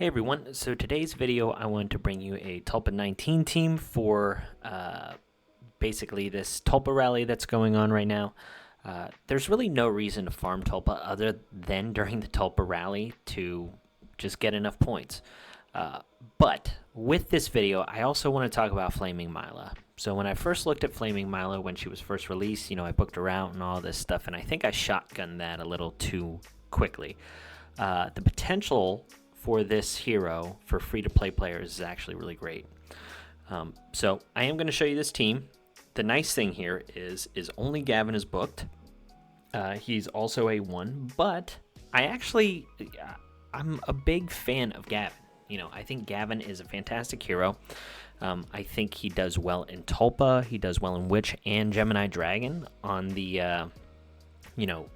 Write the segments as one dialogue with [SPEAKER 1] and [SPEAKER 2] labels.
[SPEAKER 1] Hey everyone, so today's video I wanted to bring you a Tulpa 19 team for basically this Tulpa rally that's going on right now. There's really no reason to farm Tulpa other than during the Tulpa rally to just get enough points. But with this video, I also want to talk about Flaming Myla. So when I first looked at Flaming Myla when she was first released, I booked her out and all this stuff, and I think I shotgunned that a little too quickly. The potential for this hero for free-to-play players is actually really great. So I am going to show you this team. The nice thing here is only Gavin is booked. He's also a 1, but I'm a big fan of Gavin. I think Gavin is a fantastic hero. I think he does well in Tulpa. He does well in Witch and Gemini Dragon on the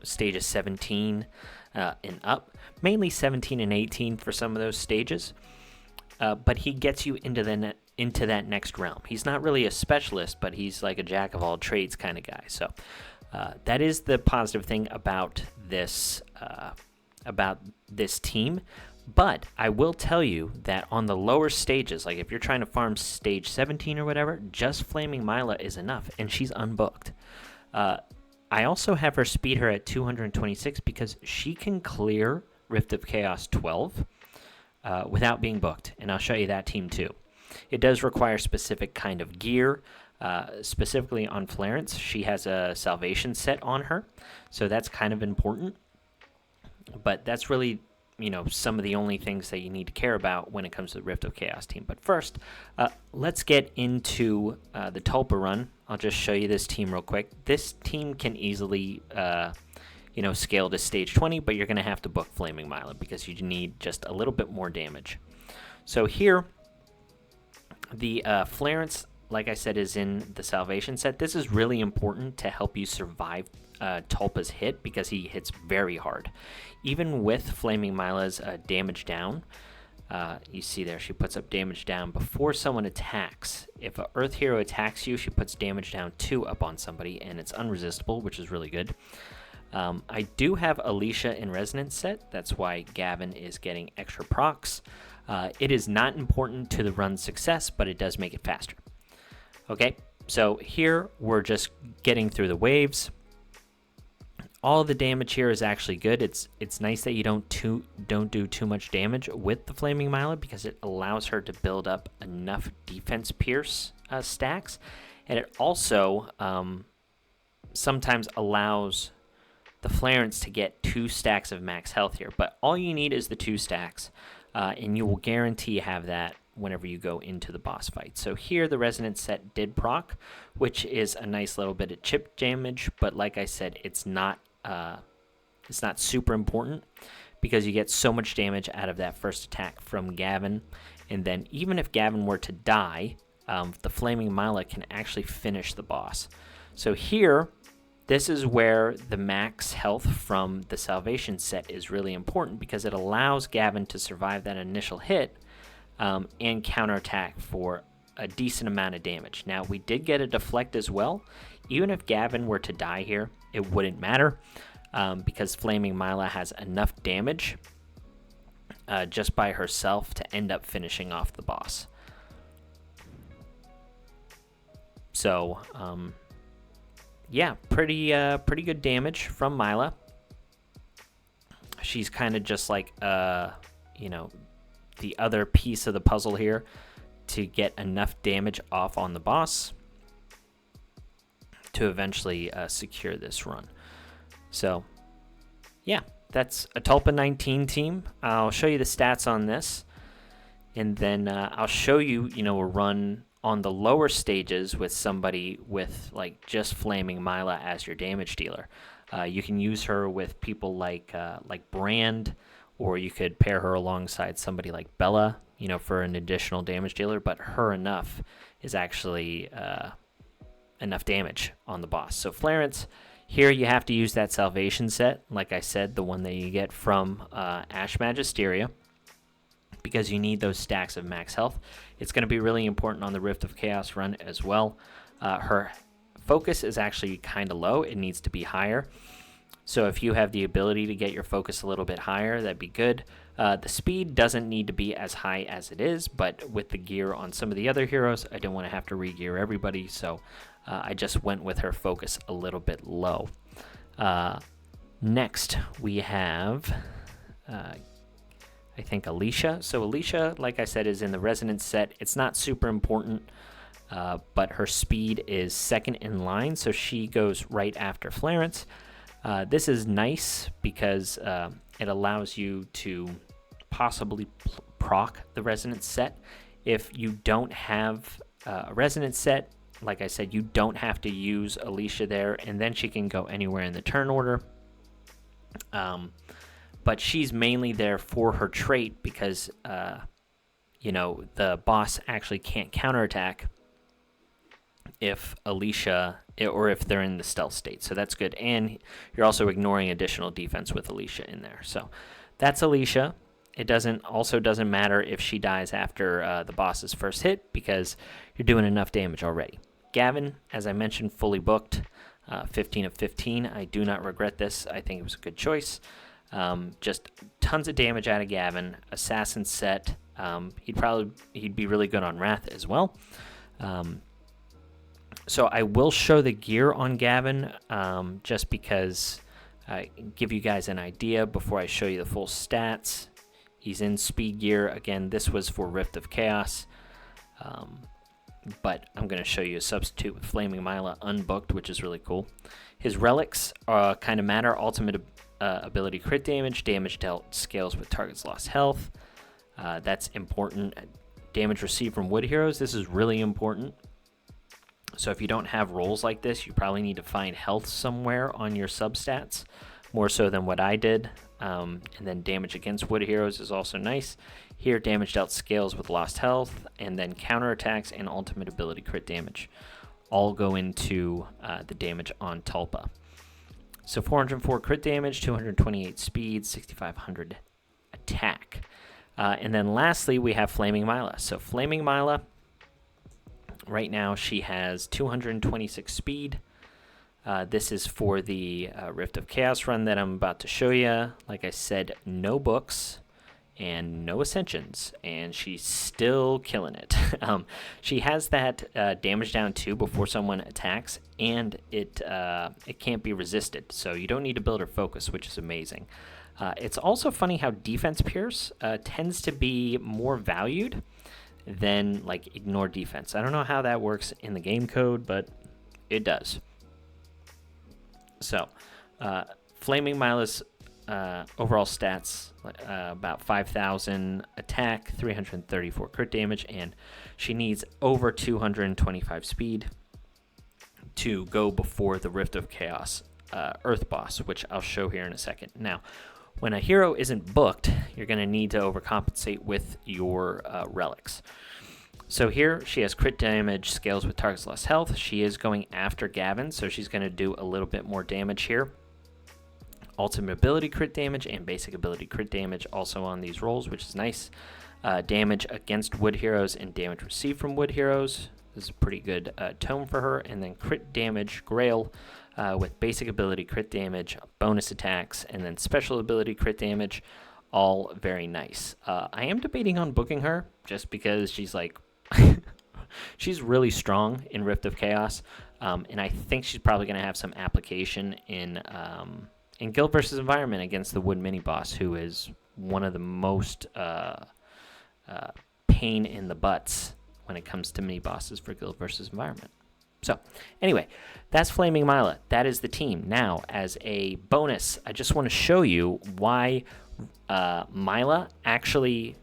[SPEAKER 1] stages 17 and up, mainly 17 and 18 for some of those stages, but he gets you into that next realm. He's not really a specialist, but he's like a jack of all trades kind of guy. So that is the positive thing about this team. But I will tell you that on the lower stages, like if you're trying to farm stage 17 or whatever, just Flaming Myla is enough, and she's unbooked. I also have her speed her at 226 because she can clear Rift of Chaos 12 without being booked, and I'll show you that team too. It does require specific kind of gear, specifically on Florence. She has a salvation set on her, so that's kind of important. But that's really, some of the only things that you need to care about when it comes to the Rift of Chaos team. But first, let's get into the Tulpa Run. I'll just show you this team real quick. This team can easily, scale to stage 20, but you're going to have to book Flaming Myla because you need just a little bit more damage. So here, the Florence, like I said, is in the Salvation set. This is really important to help you survive Tulpa's hit because he hits very hard. Even with Flaming Myla's damage down, you see there, she puts up damage down before someone attacks. If an Earth hero attacks you, she puts damage down 2 up on somebody, and it's unresistible, which is really good. I do have Alicia in Resonance set. That's why Gavin is getting extra procs. It is not important to the run's success, but it does make it faster. Okay, so here we're just getting through the waves. All the damage here is actually good. It's nice that you don't do too much damage with the Flaming Myla because it allows her to build up enough defense pierce stacks, and it also sometimes allows the Florence to get 2 stacks of max health here. But all you need is the 2 stacks, and you will guarantee you have that whenever you go into the boss fight. So here the Resonance set did proc, which is a nice little bit of chip damage, but like I said, it's not super important because you get so much damage out of that first attack from Gavin, and then even if Gavin were to die, the Flaming Myla can actually finish the boss. So here, this is where the max health from the Salvation set is really important because it allows Gavin to survive that initial hit and counterattack for a decent amount of damage. Now, we did get a deflect as well. Even if Gavin were to die here, it wouldn't matter because Flaming Myla has enough damage just by herself to end up finishing off the boss. So, yeah, pretty good damage from Myla. She's kind of just like, the other piece of the puzzle here to get enough damage off on the boss to eventually secure this run. So, yeah, that's a Tulpa 19 team. I'll show you the stats on this, and then I'll show you, a run on the lower stages with somebody with like just Flaming Myla as your damage dealer. You can use her with people like Brand, or you could pair her alongside somebody like Bella, for an additional damage dealer, but her enough is actually enough damage on the boss. So Florence, here you have to use that Salvation set, like I said, the one that you get from Ash Magisteria, because you need those stacks of max health. It's going to be really important on the Rift of Chaos run as well. Her focus is actually kind of low. It needs to be higher. So if you have the ability to get your focus a little bit higher, that'd be good. The speed doesn't need to be as high as it is, but with the gear on some of the other heroes, I didn't want to have to re-gear everybody, so I just went with her focus a little bit low. Next, we have, I think, Alicia. So Alicia, like I said, is in the Resonance set. It's not super important, but her speed is second in line, so she goes right after Flarence. This is nice because it allows you to possibly proc the Resonance set. If you don't have a Resonance set, like I said, you don't have to use Alicia there, and then she can go anywhere in the turn order. But she's mainly there for her trait because, the boss actually can't counterattack if Alicia, or if they're in the stealth state. So that's good. And you're also ignoring additional defense with Alicia in there. So that's Alicia. It also doesn't matter if she dies after the boss's first hit because you're doing enough damage already. Gavin, as I mentioned, fully booked, 15 of 15. I do not regret this. I think it was a good choice. Just tons of damage out of Gavin. Assassin set. He'd be really good on Wrath as well. So I will show the gear on Gavin just because I give you guys an idea before I show you the full stats. He's in speed gear. Again, this was for Rift of Chaos. But I'm going to show you a substitute with Flaming Myla unbooked, which is really cool. His relics kind of matter. Ultimate ability crit damage. Damage dealt scales with target's lost health. That's important. Damage received from wood heroes. This is really important. So if you don't have rolls like this, you probably need to find health somewhere on your substats, more so than what I did. And then damage against wood heroes is also nice. Here, damage dealt scales with lost health, and then counterattacks and ultimate ability crit damage all go into the damage on Tulpa. So 404 crit damage, 228 speed, 6,500 attack. And then lastly, we have Flaming Myla. So Flaming Myla, right now she has 226 speed. This is for the Rift of Chaos run that I'm about to show you. Like I said, no books and no ascensions, and she's still killing it. She has that damage down 2 before someone attacks, and it can't be resisted, so you don't need to build her focus, which is amazing. It's also funny how defense pierce tends to be more valued than like ignore defense. I don't know how that works in the game code, but it does. So Flaming Myla's overall stats, about 5,000 attack, 334 crit damage, and she needs over 225 speed to go before the Rift of Chaos Earth boss, which I'll show here in a second. Now, when a hero isn't booked, you're going to need to overcompensate with your relics. So here, she has crit damage, scales with target's lost health. She is going after Gavin, so she's going to do a little bit more damage here. Ultimate ability crit damage and basic ability crit damage also on these rolls, which is nice. Damage against wood heroes and damage received from wood heroes. This is a pretty good tome for her. And then crit damage, Grail, with basic ability crit damage, bonus attacks, and then special ability crit damage. All very nice. I am debating on booking her just because she's like... she's really strong in Rift of Chaos, and I think she's probably going to have some application in Guild versus Environment against the Wood Mini Boss, who is one of the most pain in the butts when it comes to mini bosses for Guild versus Environment. So, anyway, that's Flaming Myla. That is the team. Now, as a bonus, I just want to show you why Myla actually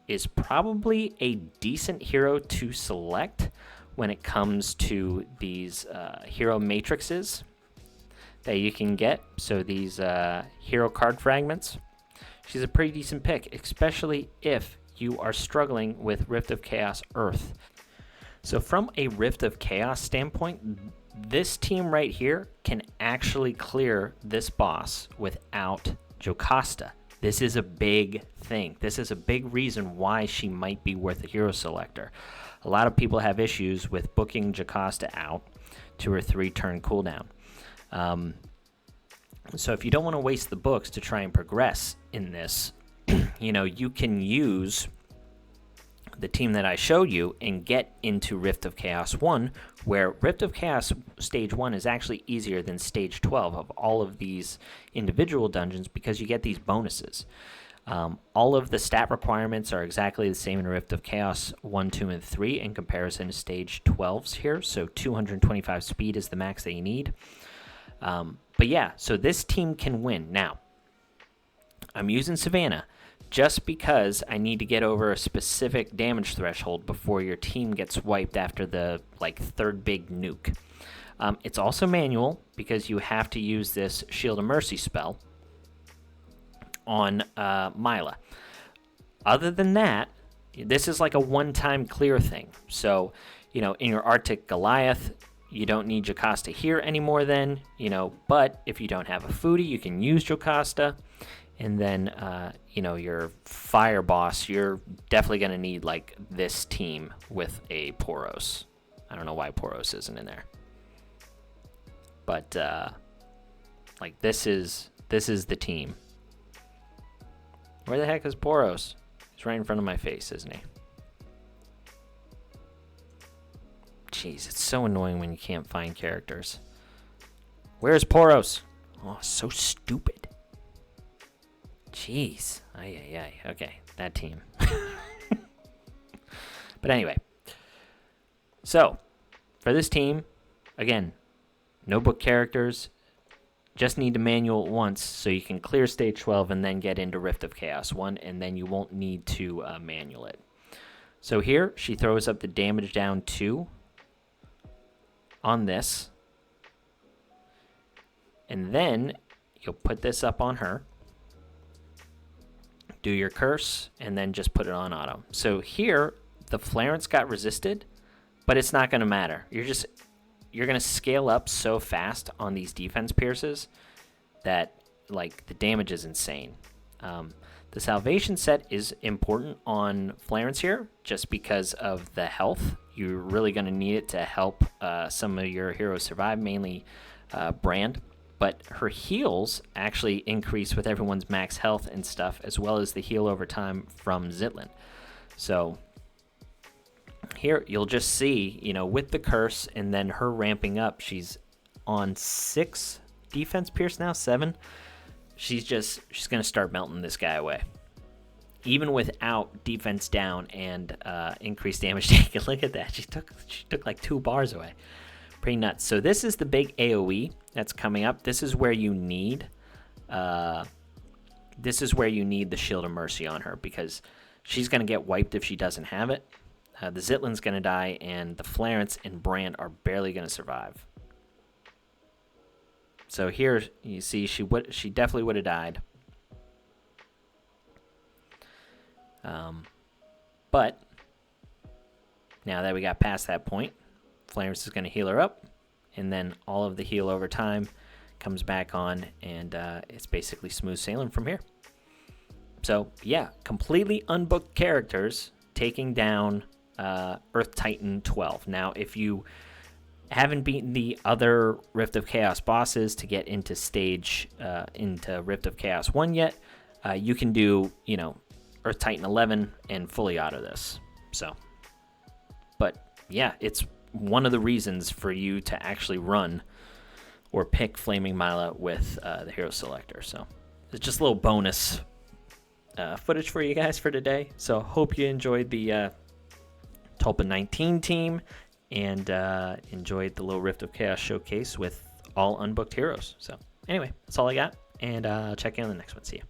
[SPEAKER 1] is probably a decent hero to select when it comes to these hero matrices that you can get. So these hero card fragments. She's a pretty decent pick, especially if you are struggling with Rift of Chaos Earth. So from a Rift of Chaos standpoint, this team right here can actually clear this boss without Jocasta. This is a big thing. This is a big reason why she might be worth a hero selector. A lot of people have issues with booking Jocasta out to her 3-turn cooldown. So if you don't want to waste the books to try and progress in this, you can use the team that I showed you and get into Rift of Chaos 1, where Rift of Chaos Stage 1 is actually easier than Stage 12 of all of these individual dungeons because you get these bonuses. All of the stat requirements are exactly the same in Rift of Chaos 1, 2, and 3 in comparison to Stage 12s here, so 225 speed is the max that you need. But yeah, so this team can win. Now, I'm using Savannah just because I need to get over a specific damage threshold before your team gets wiped after the third big nuke. It's also manual because you have to use this Shield of Mercy spell on Myla. Other than that, this is like a one-time clear thing. So, in your Arctic Goliath, you don't need Jocasta here anymore then, but if you don't have a foodie, you can use Jocasta. And then, your fire boss, you're definitely going to need, this team with a Poros. I don't know why Poros isn't in there. But, this is the team. Where the heck is Poros? He's right in front of my face, isn't he? Jeez, it's so annoying when you can't find characters. Where's Poros? Oh, so stupid. Jeez. Ay. Okay, that team. But anyway. So, for this team, again, no book characters. Just need to manual it once so you can clear Stage 12 and then get into Rift of Chaos 1, and then you won't need to manual it. So here, she throws up the damage down 2 on this. And then you'll put this up on her. Do your curse, and then just put it on auto. So here, the Flarence got resisted, but it's not going to matter. You're going to scale up so fast on these defense pierces that, the damage is insane. The Salvation set is important on Flarence here, just because of the health. You're really going to need it to help some of your heroes survive, mainly Brand. But her heals actually increase with everyone's max health and stuff, as well as the heal over time from Zitlin. So here you'll just see, with the curse and then her ramping up, she's on 6 defense pierce now, 7. She's going to start melting this guy away. Even without defense down and increased damage taken. Look at that. She took like 2 bars away. Pretty nuts. So this is the big AoE that's coming up. This is where you need the Shield of Mercy on her, because she's going to get wiped if she doesn't have it. The Zitlin's going to die, and the Flarence and Brand are barely going to survive. So here you see she definitely would have died. But now that we got past that point, Flarence is going to heal her up, and then all of the heal over time comes back on, and it's basically smooth sailing from here. So, yeah, completely unbooked characters taking down Earth Titan 12. Now, if you haven't beaten the other Rift of Chaos bosses to get into into Rift of Chaos 1 yet, you can do, Earth Titan 11 and fully auto this. So, but yeah, it's one of the reasons for you to actually run or pick Flaming Myla with the hero selector. So it's just a little bonus footage for you guys for today. So hope you enjoyed the Tulpa 19 team and enjoyed the little Rift of Chaos showcase with all unbooked heroes. So anyway, that's all I got, and check in on the next one. See ya.